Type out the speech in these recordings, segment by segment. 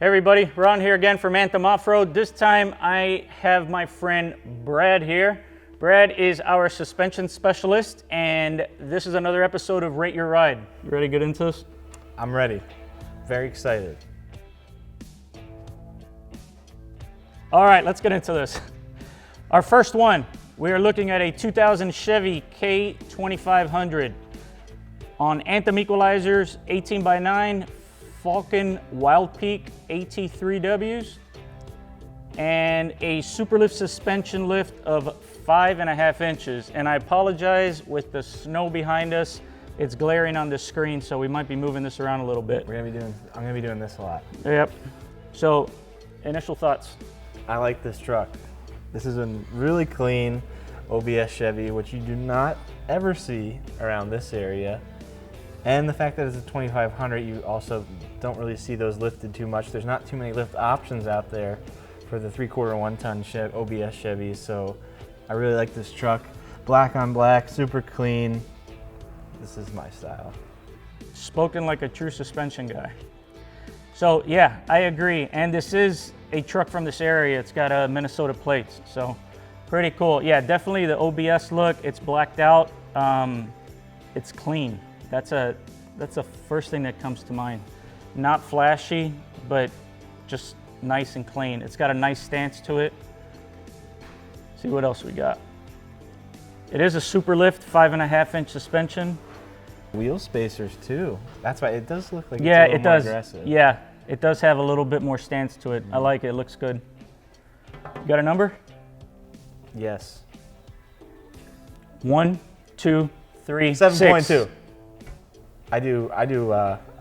Hey everybody, Ron here again from Anthem Off-Road. This time I have my friend Brad here. Brad is our suspension specialist, and this is another episode of Rate Your Ride. You ready to get into this? I'm ready. Very excited. All right, let's get into this. Our first one, we are looking at a 2000 Chevy K2500 on Anthem equalizers, 18x9, Falcon Wild Peak AT3Ws, and a Superlift suspension lift of 5.5 inches. And I apologize, with the snow behind us, it's glaring on the screen, so we might be moving this around a little bit. I'm gonna be doing this a lot. Yep. So, initial thoughts. I like this truck. This is a really clean OBS Chevy, which you do not ever see around this area. And the fact that it's a 2500, you also don't really see those lifted too much. There's not too many lift options out there for the 3/4 1-ton OBS Chevys, so I really like this truck. Black on black, super clean. This is my style. Spoken like a true suspension guy. So yeah, I agree. And this is a truck from this area. It's got Minnesota plates, so pretty cool. Yeah, definitely the OBS look. It's blacked out. It's clean. That's the first thing that comes to mind. Not flashy, but just nice and clean. It's got a nice stance to it. See what else we got. It is a Superlift 5.5 inch suspension. Wheel spacers too. That's why it does look like Yeah, it's a it little more does. aggressive. Yeah, it does have a little bit more stance to it. I like it. It looks good. You got a number? Yes. 1, 2, 3, 7.2. I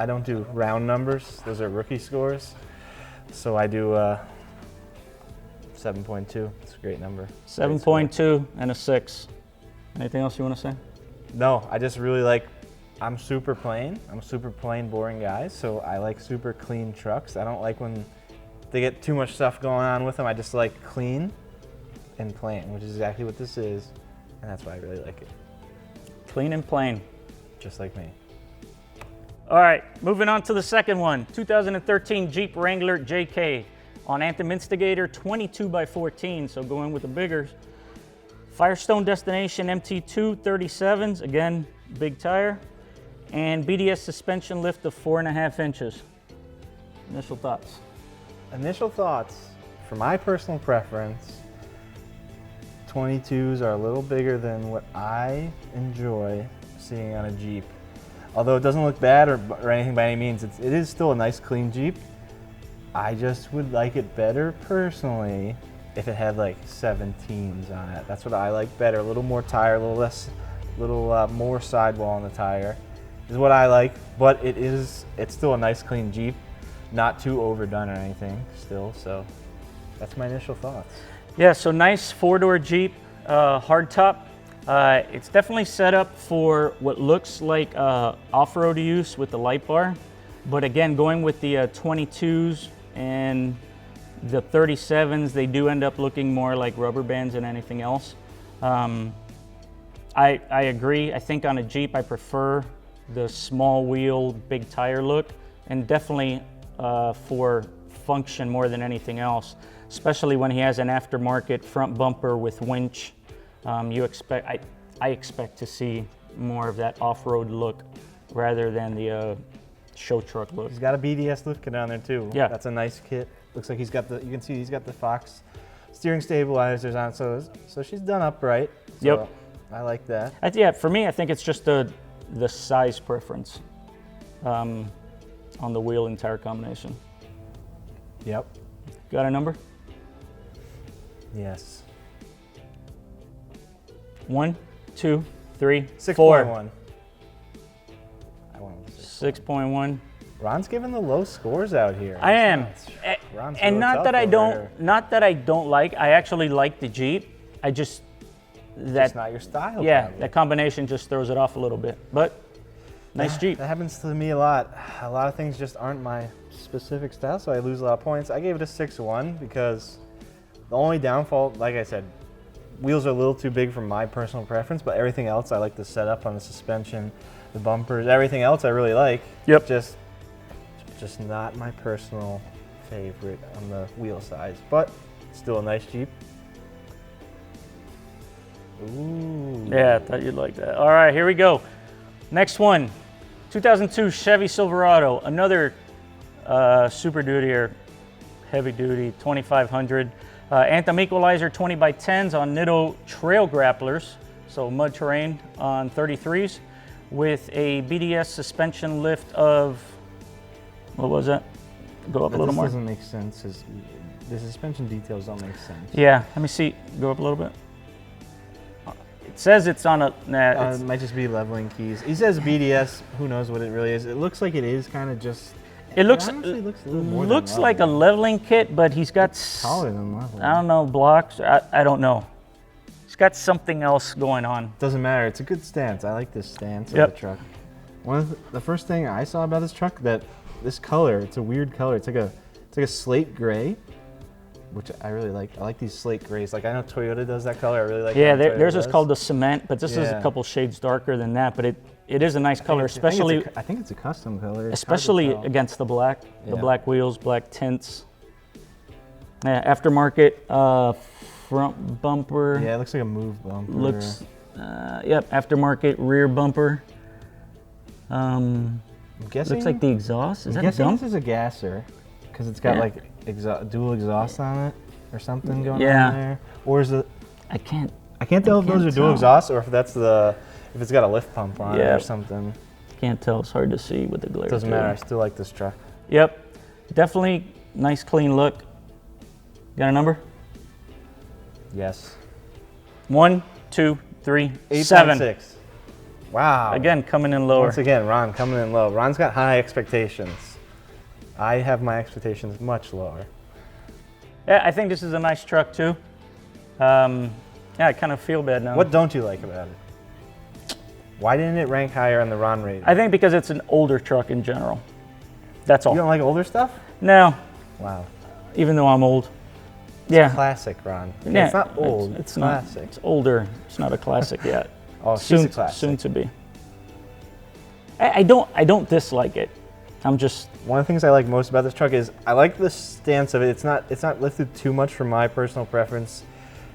don't do round numbers. Those are rookie scores. So I do 7.2. It's a great number. 7.2 and a 6. Anything else you want to say? No, I just really like, I'm super plain, boring guy, so I like super clean trucks. I don't like when they get too much stuff going on with them. I just like clean and plain, which is exactly what this is, and that's why I really like it. Clean and plain. Just like me. All right, moving on to the second one. 2013 Jeep Wrangler JK on Anthem Instigator 22x14, so going with the bigger. Firestone Destination MT2 37s, again, big tire, and BDS suspension lift of 4.5 inches. Initial thoughts? Initial thoughts, for my personal preference, 22s are a little bigger than what I enjoy seeing on a Jeep. Although it doesn't look bad or anything by any means, it is still a nice clean Jeep. I just would like it better personally if it had like 17s on it. That's what I like better. A little more tire, a little more sidewall on the tire is what I like. But it's still a nice clean Jeep, not too overdone or anything still. So that's my initial thoughts. Yeah, so nice 4-door Jeep, hardtop. It's definitely set up for what looks like off-road use with the light bar, but again, going with the 22s and the 37s, they do end up looking more like rubber bands than anything else. I agree. I think on a Jeep, I prefer the small wheel, big tire look, and definitely for function more than anything else, especially when he has an aftermarket front bumper with winch. I expect to see more of that off-road look rather than the show truck look. He's got a BDS lift kit on there too. Yeah, that's a nice kit. Looks like you can see he's got the Fox steering stabilizers on, so she's done upright. So yep, I like that. Yeah, for me, I think it's just the size preference on the wheel and tire combination. Yep. Got a number? Yes. 1, 2, 3, 6.1. 4. I went with 6.1. Ron's giving the low scores out here. I am, Ron's and really not tough that I over don't, here. not that I don't like. I actually like the Jeep. I just That's not your style. yeah, probably. that combination just throws it off a little bit. But nice Jeep. That happens to me a lot. A lot of things just aren't my specific style, so I lose a lot of points. I gave it a 6.1 because the only downfall, like I said, wheels are a little too big for my personal preference, but everything else I like the setup on the suspension, the bumpers, everything else I really like. Yep. Just not my personal favorite on the wheel size, but still a nice Jeep. Ooh. Yeah, I thought you'd like that. All right, here we go. Next one, 2002 Chevy Silverado, another Super Duty or heavy duty 2500. Anthem equalizer 20x10s on Nitto trail grapplers, so mud terrain on 33s with a BDS suspension lift of, what was that? Go up a little more. This doesn't make sense. The suspension details don't make sense. Yeah, let me see. Go up a little bit. It says it's on a, nah, It might just be leveling keys. He says BDS, who knows what it really is. It looks like it is kind of just, it looks, honestly looks a little more looks than like a leveling kit, but he's got, taller than leveling. I don't know, blocks, I don't know. He's got something else going on. Doesn't matter, it's a good stance. I like this stance of Yep. the truck. One of the first thing I saw about this truck, that this color, it's a weird color. It's like a slate gray, which I really like. I like these slate grays. Like I know Toyota does that color. I really like. Yeah, how Toyota theirs is does. called the cement, but this is a Yeah. couple shades darker than that. But it is a nice color, especially I think it's a custom color. It's hard to especially tell. against the black, the Yeah. black wheels, black tints. Yeah, aftermarket front bumper. Yeah, it looks like a move bumper. Looks, yep, aftermarket rear bumper. I'm guessing. Looks like the exhaust. Is I'm that a guessing dump? this is a gasser, because it's got Yeah. like dual exhaust on it or something going Yeah. on there. Or is it? I can't. I can't tell if those can't are dual tell. exhaust or if that's if it's got a lift pump on it Yeah. or something. Can't tell. It's hard to see with the glare. Doesn't too. matter. I still like this truck. Yep, definitely nice clean look. Got a number? Yes. 1, 2, 3, 7. 8.6. Wow. Again, coming in lower. Once again, Ron coming in low. Ron's got high expectations. I have my expectations much lower. Yeah, I think this is a nice truck too. Yeah, I kind of feel bad now. What don't you like about it? Why didn't it rank higher on the Ron rating? I think because it's an older truck in general. That's all. You don't like older stuff? No, Wow. even though I'm old. Yeah. Classic, Ron. Yeah, It's not old. It's not. classic. It's older. It's not a classic yet. Oh, she's soon, a classic. soon to be. I don't dislike it. I'm just. One of the things I like most about this truck is I like the stance of it. It's not lifted too much for my personal preference.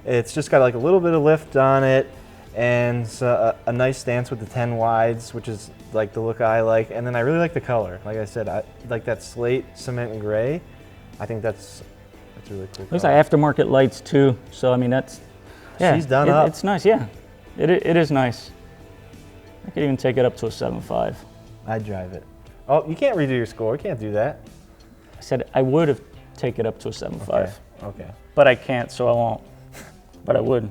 It's just got like a little bit of lift on it, and a nice stance with the 10 wides, which is like the look I like. And then I really like the color. Like I said, I like that slate cement and gray. I think that's really cool. Looks like aftermarket lights too. So I mean that's. Yeah, She's done up. It's nice. Yeah, it is nice. I could even take it up to a 7.5. I'd drive it. Oh, you can't redo your score. You can't do that. I said I would have taken it up to a 7.5, Okay. but I can't, so I won't. But I would.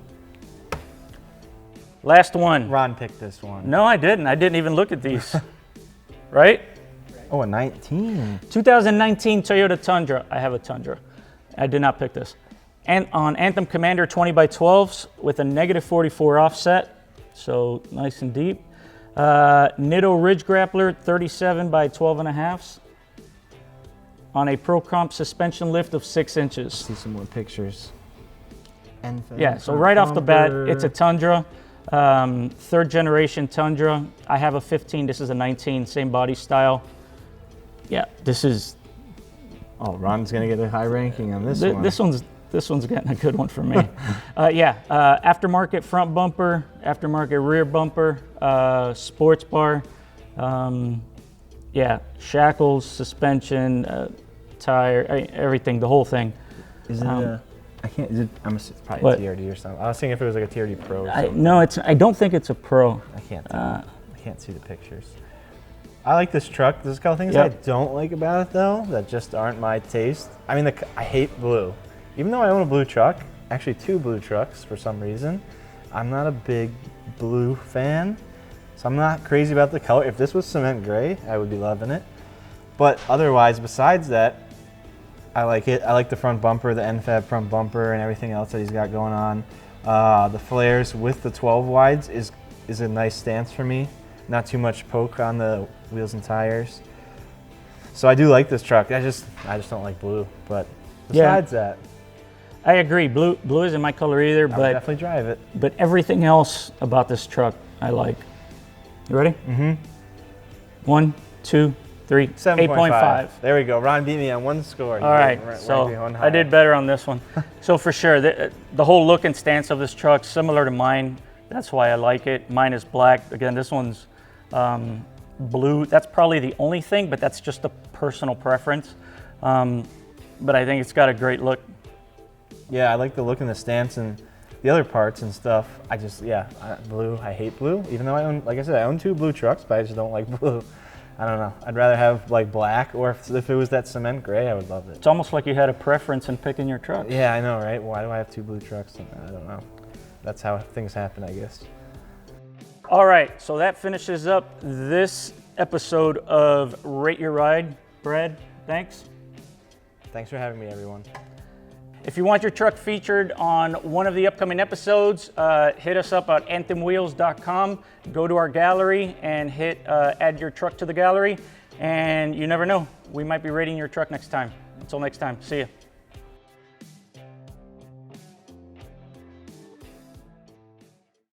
Last one. Ron picked this one. No, I didn't. I didn't even look at these. Right? Oh, a 19. 2019 Toyota Tundra. I have a Tundra. I did not pick this. And on Anthem Commander 20x12s with a -44 offset, so nice and deep. Nitto Ridge Grappler 37x12.5s on a Pro Comp suspension lift of 6 inches. See some more pictures. Yeah, so right off the bat, it's a Tundra, 3rd generation Tundra. I have a 15, this is a 19, same body style. Yeah, this is, Oh, Ron's gonna get a high ranking on this one. this one's getting a good one for me. Aftermarket front bumper, aftermarket rear bumper, sports bar, shackles, suspension, tire, everything, the whole thing. Is it I can't. Is it? It's probably What? a TRD or something. I was thinking if it was like a TRD Pro. Or something. No, I don't think it's a Pro. I can't. Tell. I can't see the pictures. I like this truck. There's a couple things Yep. I don't like about it though that just aren't my taste. I mean, I hate blue. Even though I own a blue truck, actually 2 blue trucks for some reason, I'm not a big blue fan. So I'm not crazy about the color. If this was cement gray, I would be loving it. But otherwise, besides that, I like it. I like the front bumper, the NFAB front bumper, and everything else that he's got going on. The flares with the 12 wides is a nice stance for me. Not too much poke on the wheels and tires. So I do like this truck. I just don't like blue. But besides that, I agree. Blue isn't my color either, I would but definitely drive it. but everything else about this truck I like. You ready? Mm-hmm. 1, 2, 3, 8.5. There we go. Ron beat me on one score. All right, so I did better on this one. So for sure, the whole look and stance of this truck similar to mine. That's why I like it. Mine is black. Again, this one's blue. That's probably the only thing, but that's just a personal preference. But I think it's got a great look. Yeah, I like the look and the stance and the other parts and stuff. I just, blue. I hate blue. Even though I own, like I said, I own 2 blue trucks, but I just don't like blue. I don't know. I'd rather have like black, or if it was that cement gray, I would love it. It's almost like you had a preference in picking your truck. Yeah, I know, right? Why do I have 2 blue trucks? I don't know. That's how things happen, I guess. All right, so that finishes up this episode of Rate Your Ride. Brad, thanks. Thanks for having me, everyone. If you want your truck featured on one of the upcoming episodes, hit us up at anthemwheels.com. Go to our gallery and hit add your truck to the gallery. And you never know, we might be rating your truck next time. Until next time, see ya.